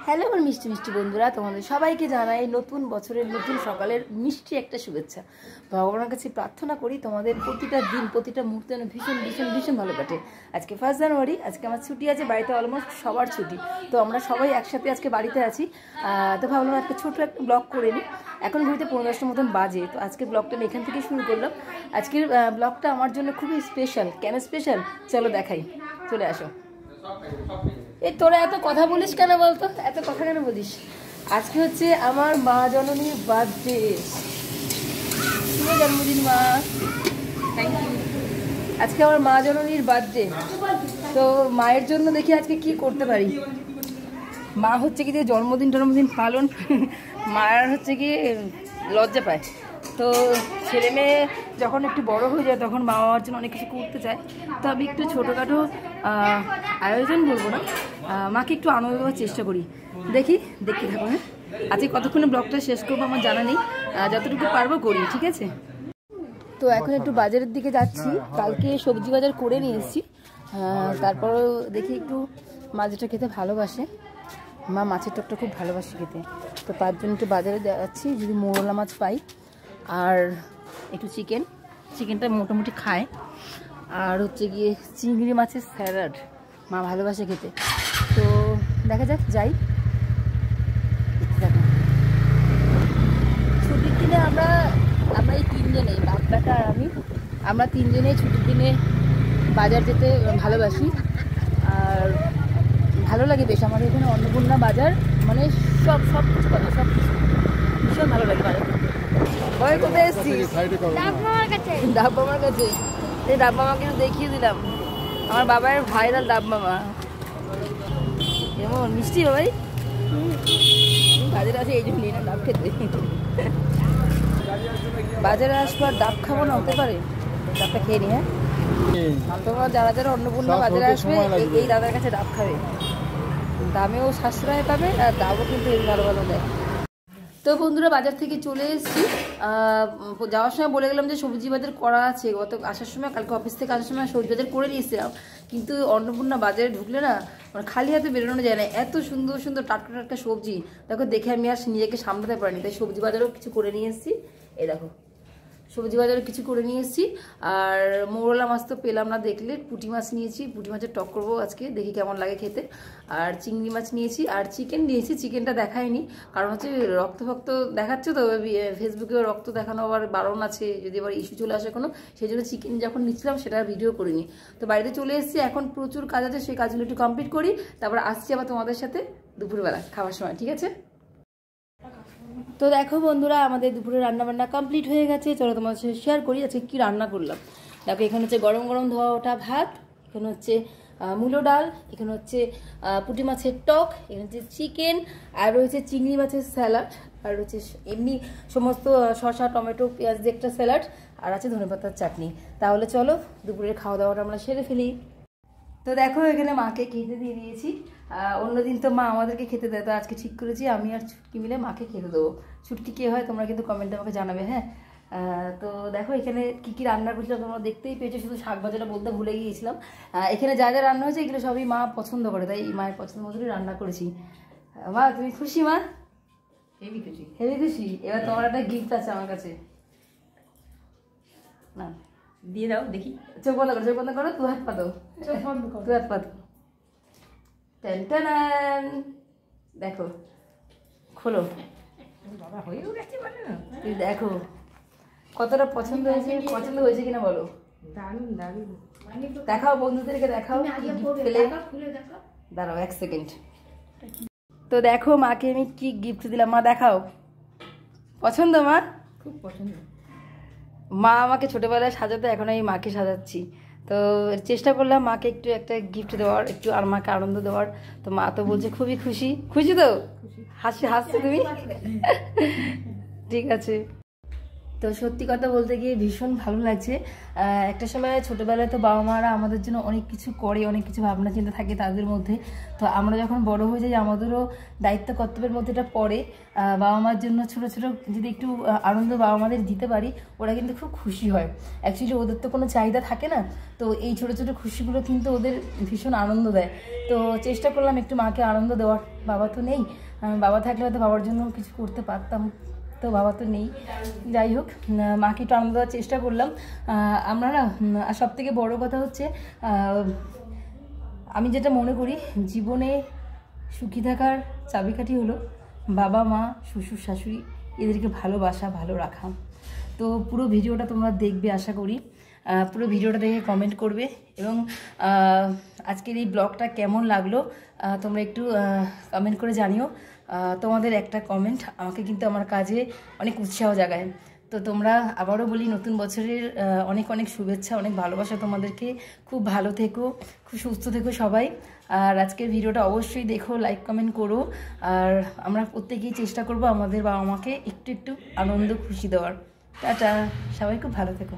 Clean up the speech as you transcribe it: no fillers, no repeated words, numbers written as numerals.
Hello আমার মিষ্টি মিষ্টি বন্ধুরা, তোমাদের সবাইকে জানাই নতুন বছরের নতুন সকালের মিষ্টি একটা শুভেচ্ছা। ভগবানের কাছে প্রার্থনা করি তোমাদের প্রতিটা দিন প্রতিটা মুহূর্ত যেন ভীষণ ভীষণ ভীষণ ভালো কাটে। আজকে 1 জানুয়ারি, আজকে আমার ছুটি আছে, বাড়িতে অলমোস্ট সবার ছুটি, তো আমরা সবাই একসাথে আজকে বাড়িতে আছি। তো ভাবলাম একটা ছোটো একটা ব্লগ করে নিই। এখন ঘুরতে 15-10টার মতন বাজে, তো আজকের ব্লগটা আমি এখান থেকে শুরু করলাম। আজকের ব্লগটা আমার জন্য খুবই স্পেশাল। কেন স্পেশাল চলো দেখাই, চলে আসো। এই তোরা এত কথা বলিস কেন বলতো, এত কথা কেন বলিস? আজকে হচ্ছে আমার মা জননীর বার্থডে। শুভ জন্মদিন মা, থ্যাংক ইউ। আজকে আমার মা জননীর বার্থডে, তো মায়ের জন্য দেখি আজকে কি করতে পারি। মা হচ্ছে কি যে জন্মদিন পালন মায়ের হচ্ছে কি লজ্জা পায়, তো ছেলে মেয়ে যখন একটু বড় হয়ে যায় তখন মা বাবার জন্য অনেক কিছু করতে চায়। তো আমি একটু ছোটোখাটো আয়োজন বলবো না, মাকে একটু আনন্দ দেওয়ার চেষ্টা করি। দেখি দেখতে থাকো। হ্যাঁ, আজকে কতক্ষণে ব্লগটা শেষ করবো আমার জানা নেই, যতটুকু পারবো করি, ঠিক আছে? তো এখন একটু বাজারের দিকে যাচ্ছি, কালকে সবজি বাজার করে নিয়ে এসেছি। তারপরেও দেখি একটু মাছটা খেতে ভালোবাসে, মা মাছের টকটা খুব ভালোবাসে খেতে, তো তার জন্য একটু বাজারে যাচ্ছি, যদি মোরলা মাছ পাই আর একটু চিকেনটা মোটামুটি খায়, আর হচ্ছে গিয়ে চিংড়ি মাছের স্যালাড মা ভালোবাসে খেতে। তো দেখা যাক যাই। দেখো ছুটির দিনে আমরা এই তিনজনেই, বাপ বেটা আর আমি, আমরা তিনজনেই ছুটির দিনে বাজার যেতে ভালোবাসি। আর ভালো লাগে বেশ, আমাদের এখানে অন্নপূর্ণা বাজার, মানে সব কিছু পাবে, সব কিছু ভীষণ ভালো লাগে বাজার। ওই কোথায় এসেছিস? ডাব মামার কাছে। এই ডাব মামাকে দেখিয়ে দিলাম, আমার বাবার ভাইরাল ডাব মামা। কেমন মিষ্টি বাবাই? বাজারে আছে এই জন্য না ডাব খেতে। বাজারে আসবো আর ডাব খাবো না, হতে পারে? ডাবটা খেয়ে নি। হ্যাঁ, তোমরা যারা যারা অন্নপূর্ণা বাজারে আসবে এই দাদার কাছে ডাব খাবে, দামেও সাশ্রয় পাবে আর ডাবও কিন্তু ভালো ভালো দেয়। তো বন্ধুরা বাজার থেকে চলে এসেছি। যাওয়ার সময় বলে গেলাম যে সবজি বাজার করা আছে, গত আসার সময়, কালকে অফিস থেকে আসার সময় সবজি বাজার করে নিয়েছিলাম, কিন্তু অন্নপূর্ণা বাজারে ঢুকলে না মানে খালি হাতে বেরোনো যায় না, এত সুন্দর সুন্দর টাটকা টাটকা সবজি দেখো, দেখে আমি আর নিজেকে সামলাতে পারিনি, তাই সবজি বাজারও কিছু করে নিয়ে এসেছি। এই দেখো সবজি বাজারে কিছু করে নিয়ে এসেছি। আর মোরলা মাছ তো পেলাম না, দেখলে পুঁটি মাছ নিয়েছি, পুঁটি মাছের টক করবো আজকে, দেখি কেমন লাগে খেতে। আর চিংড়ি মাছ নিয়েছি, আর চিকেন নিয়েছি, চিকেনটা দেখায়নি কারণ হচ্ছে রক্ত ফক্ত দেখাচ্ছে তো ফেসবুকে, রক্ত দেখানো আবার বারণ আছে, যদি আবার ইস্যু চলে আসে কোনো, সেই জন্য চিকেন যখন নিচ্ছিলাম সেটা ভিডিও করিনি। তো বাড়িতে চলে এসেছি, এখন প্রচুর কাজ আছে, সেই কাজগুলো একটু কমপ্লিট করি, তারপর আসছি আবার তোমাদের সাথে দুপুরবেলা খাওয়ার সময়, ঠিক আছে? তো দেখো বন্ধুরা আমাদের দুপুরে রান্নাবান্না কমপ্লিট হয়ে গেছে, চলো তোমাদের সাথে শেয়ার করি আজকে কী রান্না করলাম। দেখো এখানে হচ্ছে গরম গরম ধোয়া ওঠা ভাত, এখানে হচ্ছে মূলো ডাল, এখানে হচ্ছে পুঁটি মাছের টক, এখানে হচ্ছে চিকেন, আর রয়েছে চিংড়ি মাছের স্যালাড, আর রয়েছে এমনি সমস্ত শসা টমেটো পেঁয়াজ দিয়ে একটা স্যালাড, আর আছে ধনেপাতার চাটনি। তাহলে চলো দুপুরের খাওয়া দাওয়াটা আমরা সেরে ফেলি। তো দেখো এখানে মাকে খেতে দিয়ে দিয়েছি, অন্যদিন তো মা আমাদেরকে খেতে দেয়, তো আজকে ঠিক করেছি আমি আর ছুটকি মিলে মাকে খেতে দেবো। ছুটকি কে হয় তোমরা কিন্তু কমেন্টে আমাকে জানাবে। হ্যাঁ, তো দেখো এখানে কী কী রান্না করছিলাম তোমরা দেখতেই পেয়েছো, শুধু শাক ভাজাটা বলতে ভুলে গিয়েছিলাম। এখানে যা যা রান্না হয়েছে এগুলো সবই মা পছন্দ করে, তাই মায়ের পছন্দ মতোই রান্না করেছি। মা তুমি খুশি? মা হেভি খুশি, হেভি খুশি। এবার তোমার একটা গিফট আছে আমার কাছে, না দিয়ে দাও দেখি। চোখ বন্ধ করো, চোখ বন্ধ করো, দু হাত পাতো, দু হাত পাতো। টেন দেখো খোলো, তুই দেখো কতটা পছন্দ হয়েছে কিনা বলো। দেখাও বন্ধুদেরকে, দেখাও দাঁড়াও 1 সেকেন্ড। তো দেখো মাকে আমি কি গিফট দিলাম, মা দেখাও। পছন্দ? মা খুব পছন্দ। মা আমাকে ছোটবেলায় সাজাতো, এখন আমি মাকে সাজাচ্ছি, তো চেষ্টা করলাম মাকে একটু একটা গিফট দেওয়ার, একটু আর মাকে আনন্দ দেওয়ার। তো মা তো বলছে খুবই খুশি। খুশি তো? হাসছো তুমি? ঠিক আছে। তো সত্যি কথা বলতে গিয়ে ভীষণ ভালো লাগছে। একটা সময় ছোটোবেলায় তো বাবা মারা আমাদের জন্য অনেক কিছু করে, অনেক কিছু ভাবনা চিন্তা থাকে তাদের মধ্যে। তো আমরা যখন বড় হয়ে যাই আমাদেরও দায়িত্ব কর্তব্যের মধ্যে এটা পড়ে। বাবা মার জন্য ছোটো ছোটো যদি একটু আনন্দ বাবা মাদের দিতে পারি, ওরা কিন্তু খুব খুশি হয়। অ্যাকচুয়ালি ওদের তো কোনো চাহিদা থাকে না, তো এই ছোটো ছোটো খুশিগুলো কিন্তু ওদের ভীষণ আনন্দ দেয়। তো চেষ্টা করলাম একটু মাকে আনন্দ দেওয়ার। বাবা তো নেই, বাবা থাকলে হয়তো বাবার জন্য কিছু করতে পারতাম, তো বাবা তো নেই। যাই হোক, মাকে একটু আনন্দ দেওয়ার চেষ্টা করলাম। আমরা না, আর সব থেকে বড়ো কথা হচ্ছে, আমি যেটা মনে করি জীবনে সুখী থাকার চাবিকাঠি হলো বাবা মা, শ্বশুর শাশুড়ি, এদেরকে ভালোবাসা, ভালো রাখা। তো পুরো ভিডিওটা তোমরা দেখবে আশা করি। পুরো ভিডিওটা দেখে কমেন্ট করবে, এবং আজকের এই ব্লগটা কেমন লাগলো তোমরা একটু কমেন্ট করে জানিও। তোমাদের একটা কমেন্ট আমাকে কিন্তু আমার কাজে অনেক উৎসাহ জাগায়। তো তোমরা, আবারও বলি, নতুন বছরের অনেক অনেক শুভেচ্ছা, অনেক ভালোবাসা তোমাদেরকে। খুব ভালো থেকো, খুব সুস্থ থেকো সবাই। আর আজকের ভিডিওটা অবশ্যই দেখো, লাইক কমেন্ট করো। আর আমরা প্রত্যেকেই চেষ্টা করব আমাদের বাবা মাকে একটু একটু আনন্দ খুশি দেওয়ার। টাটা, সবাই খুব ভালো থেকো।